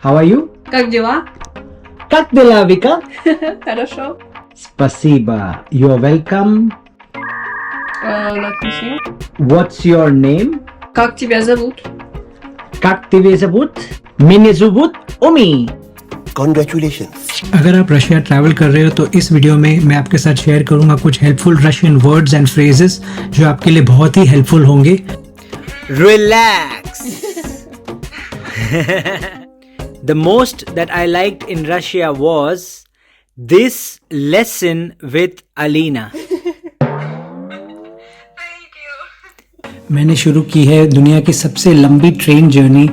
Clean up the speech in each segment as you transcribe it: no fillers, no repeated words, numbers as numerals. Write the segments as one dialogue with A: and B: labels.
A: How are you?
B: Как дела?
A: Как дела, Vika?
B: Хорошо.
A: Spasiba. You're welcome.
B: Let me see.
A: What's your name?
B: Как тебя зовут?
A: Как тебя зовут? Меня зовут Omi.
C: Congratulations.
D: अगर आप Russia travel कर रहे हो तो इस वीडियो में मैं आपके साथ शेयर करूंगा कुछ helpful Russian words and phrases जो आपके लिए बहुत ही हेल्पफुल होंगे.
E: Relax. The most that I liked in Russia was this lesson with Alina.
D: मैंने शुरू की है दुनिया की सबसे लंबी train journey,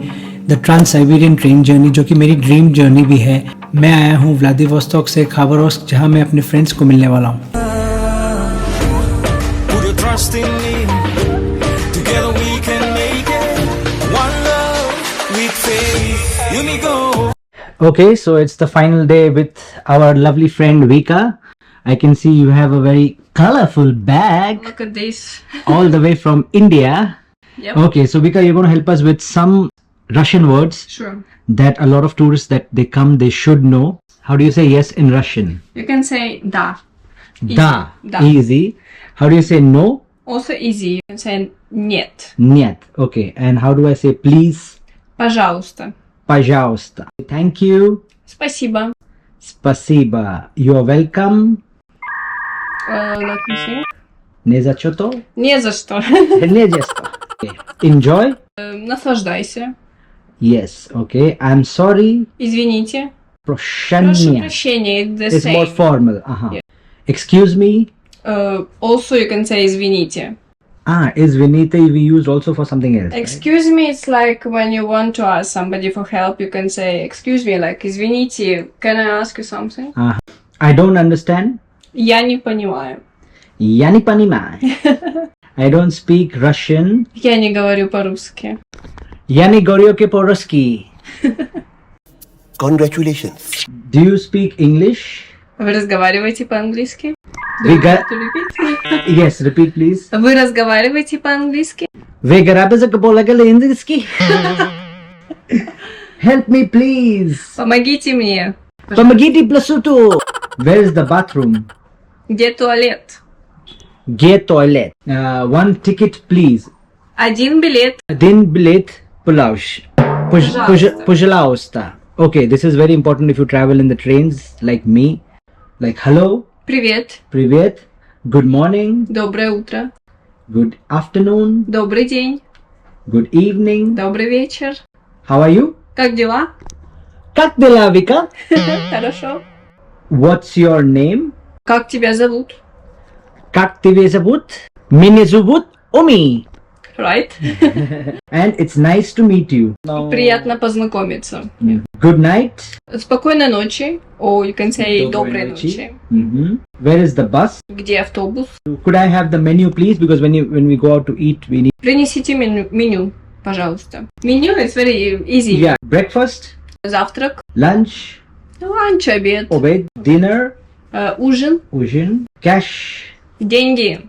D: the trans-Siberian train journey, जो कि मेरी ड्रीम जर्नी भी है. मैं आया हूँ व्लादिवोस्टॉक से खाबरोव्स्क, जहाँ मैं अपने फ्रेंड्स को मिलने वाला हूँ.
A: Okay, so it's the final day with our lovely friend Vika. I can see you have a very colorful bag.
B: Look at this.
A: All the way from India.
B: Yep.
A: Okay, so Vika, you're going to help us with some Russian words
B: Sure.
A: that a lot of tourists that they come, they should know. How do you say yes in Russian?
B: You can say da.
A: Da.
B: Da.
A: Easy. How do you say no?
B: Also easy. You can say нет.
A: Нет. Okay. And how do I say please?
B: Пожалуйста.
A: Пожалуйста. Thank you.
B: Спасибо.
A: Спасибо. You're welcome.
B: Let me see.
A: Не за что.
B: Не за что.
A: Не за что. Okay. Enjoy.
B: Наслаждайся.
A: Yes. Okay. I'm sorry.
B: Извините. Прошу
A: Прощение.
B: прощения. It's the
A: It's more
B: same.
A: formal.
B: Yeah.
A: Excuse me.
B: Also you can say извините.
A: Извините we used also for something else.
B: Excuse me, it's like when you want to ask somebody for help, you can say, excuse me, like, извините, can I ask you something?
A: I don't understand.
B: Я не понимаю.
A: Я не понимаю. I don't speak Russian.
B: Я не говорю по-русски.
A: Я не говорю по-русски.
C: Congratulations.
A: Do you speak English?
B: Вы разговариваете по-английски?
A: We got...
B: To repeat?
A: Yes, repeat please.
B: Вы разговариваете по-английски?
A: Вы говорите по-английски? Help me please.
B: Помогите мне.
A: Помогите пласуту. Where is the bathroom?
B: Где туалет?
A: Где toilet? One ticket please.
B: Один билет.
A: Один билет, пожалуйста. Okay, this is very important if you travel in the trains like me. Like hello,
B: Привет.
A: привет, good morning,
B: Доброе утро.
A: good afternoon,
B: Добрый день.
A: good evening.
B: Добрый вечер.
A: How are you?
B: Как дела?
A: Как дела, Vika?
B: Хорошо.
A: What's your name?
B: Как тебя зовут?
A: Как тебя зовут? Меня зовут Omi.
B: Right?
A: And it's nice to meet you.
B: Приятно познакомиться.
A: Good night.
B: Спокойной ночи. Or you can say доброй ночи.
A: Where is the bus?
B: Где автобус?
A: Could I have the menu please? Because when we go out to eat, we need...
B: Принесите меню, пожалуйста. Меню is very easy.
A: Yeah, breakfast,
B: Завтрак,
A: lunch,
B: ланч, обед,
A: obed, dinner,
B: ужин,
A: ужин, cash,
B: деньги.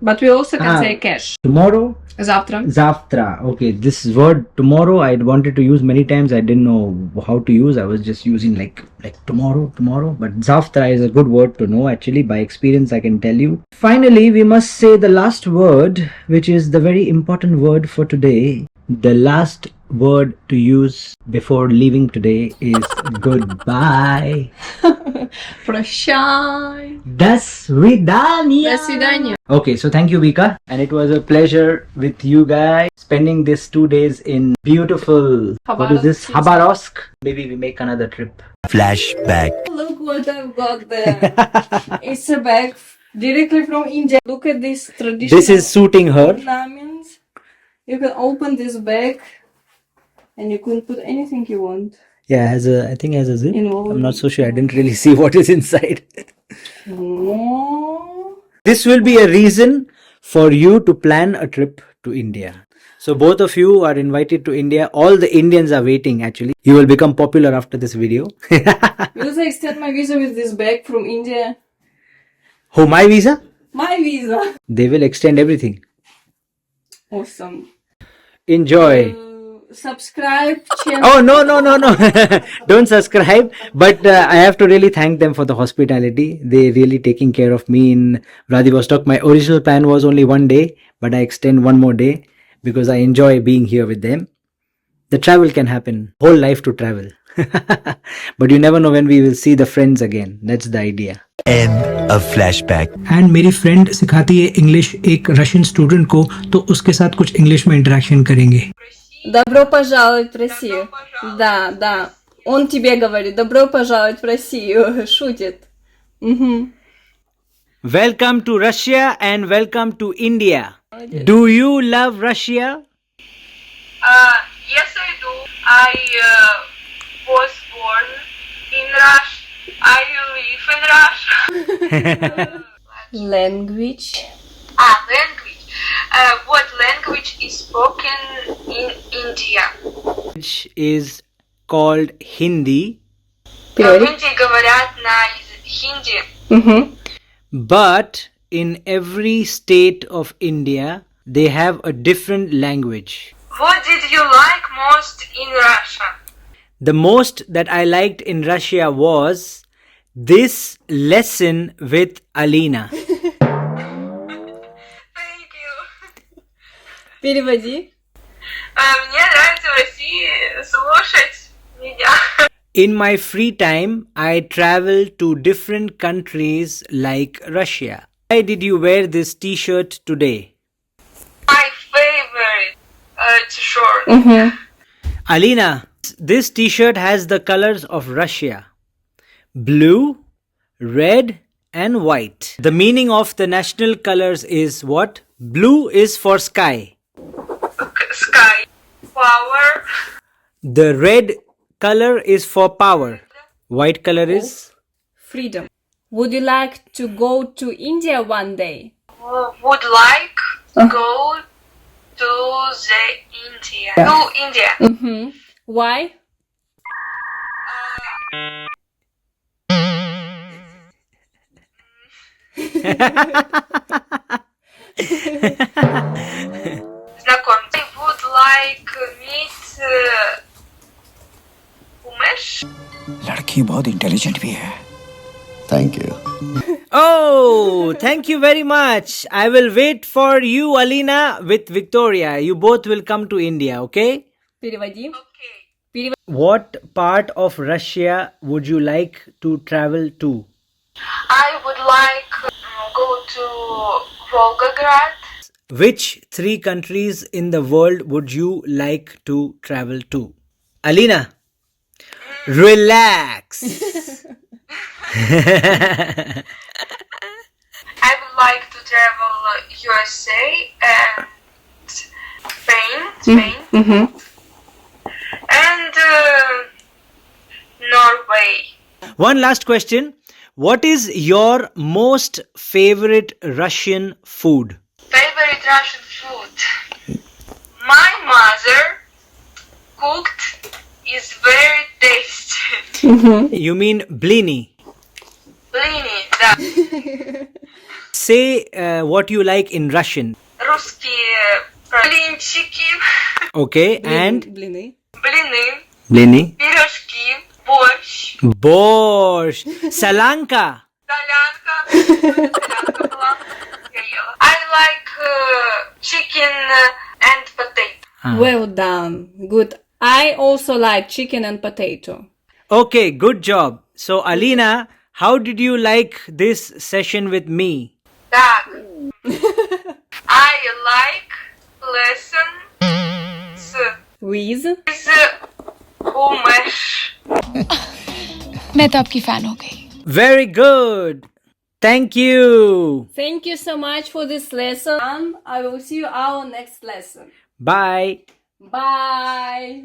B: But we also can say cash.
A: tomorrow,
B: Завтра.
A: завтра. Okay, this word tomorrow I wanted to use many times. I didn't know how to use. I was just using like tomorrow. But zavtra is a good word to know. Actually, by experience, I can tell you. Finally, we must say the last word, which is the very important word for today. The last word to use before leaving today is goodbye.
B: Прощай.
A: До свидания.
B: До свидания.
A: Okay, so thank you, Vika, and it was a pleasure with you guys spending these 2 days in beautiful what is this? Khabarovsk. Maybe we make another trip.
C: Flashback.
B: Look what I've got there. It's a bag directly from India. Look at this traditional
A: This is suiting her.
B: ornaments. You can open this bag and you can put anything you want.
A: Yeah, I think it has a zip.
B: Involved.
A: I'm not so sure. I didn't really see what is inside.
B: Oh.
A: This will be a reason for you to plan a trip to India. So both of you are invited to India. All the Indians are waiting actually. You will become popular after this video.
B: Will they extend my visa with this bag from India?
A: Oh, my visa?
B: My visa.
A: They will extend everything.
B: Awesome.
A: Enjoy.
B: subscribe channel.
E: Oh, no. Don't subscribe. But I have to really thank them for the hospitality. They really taking care of me in Vladivostok. My original plan was only 1 day, but I extend 1 more day because I enjoy being here with them. The travel can happen. Whole life to travel. But you never know when we will see the friends again. That's the idea.
C: End of flashback.
D: And मेरी friend सिखाती है English एक Russian student को, तो उसके साथ कुछ English में इंटरेक्शन करेंगे.
B: Добро пожаловать в Россию. Да. Он тебе говорит, добро пожаловать в Россию. Шутит. Мгм.
E: Welcome to Russia and welcome to India. Do you love Russia?
F: Yes, I do. I was born in Russia. I live in Russia.
B: Language.
F: Language. What language is spoken in India?
E: Which is called Hindi.
F: В Индии говорят на хинди.
B: Мгм.
E: But in every state of India, they have a different language.
F: What did you like most in Russia?
E: The most that I liked in Russia was this lesson with Alina.
F: Thank you.
B: Переводи.
F: Мне нравится в России слушать меня.
E: In my free time, I travel to different countries like Russia. Why did you wear this t-shirt today?
F: My favorite t-shirt.
B: Мгм.
E: Alina, this t-shirt has the colors of Russia. Blue, red and white. The meaning of the national colors is what? Blue is for sky.
F: Sky. Power.
E: The red color is for power. White color is?
B: Freedom. Would you like to go to India one day?
F: Would like go to the India. To India.
B: Мгм. Why?
F: Знакомиться. I would like meet Umesh.
G: लड़की बहुत intelligent भी है.
C: Thank you.
E: Oh, thank you very much. I will wait for you, Alina, with Victoria. You both will come to India, okay?
B: Переводи.
F: Okay.
E: What part of Russia would you like to travel to?
F: I would like go to Volgograd.
E: Which 3 countries in the world would you like to travel to? Alina, relax.
F: I would like to travel USA and Spain.
B: Мгм.
F: And Norway.
E: One last question. What is your most favorite Russian food?
F: Favorite Russian food. My mother cooked is very tasty.
E: You mean blini.
F: Блины, да.
E: Say what you like in Russian.
F: Русские блинчики,
E: Okay, and
B: Блины.
F: блины,
E: blini.
F: пирожки, борщ,
E: Borscht. Solyanka.
F: солянка. Солянка была. Я ела. I like chicken and potato.
B: Well done. Good. I also like chicken and potato.
E: Okay, good job. So, Alina, how did you like this session with me?
F: Так. I like lesson
B: With.
F: with Umesh.
H: मैं तो आपकी fan हो गई.
E: Very good. Thank you.
B: Thank you so much for this lesson. I will see you our next lesson.
E: Bye.
B: Bye.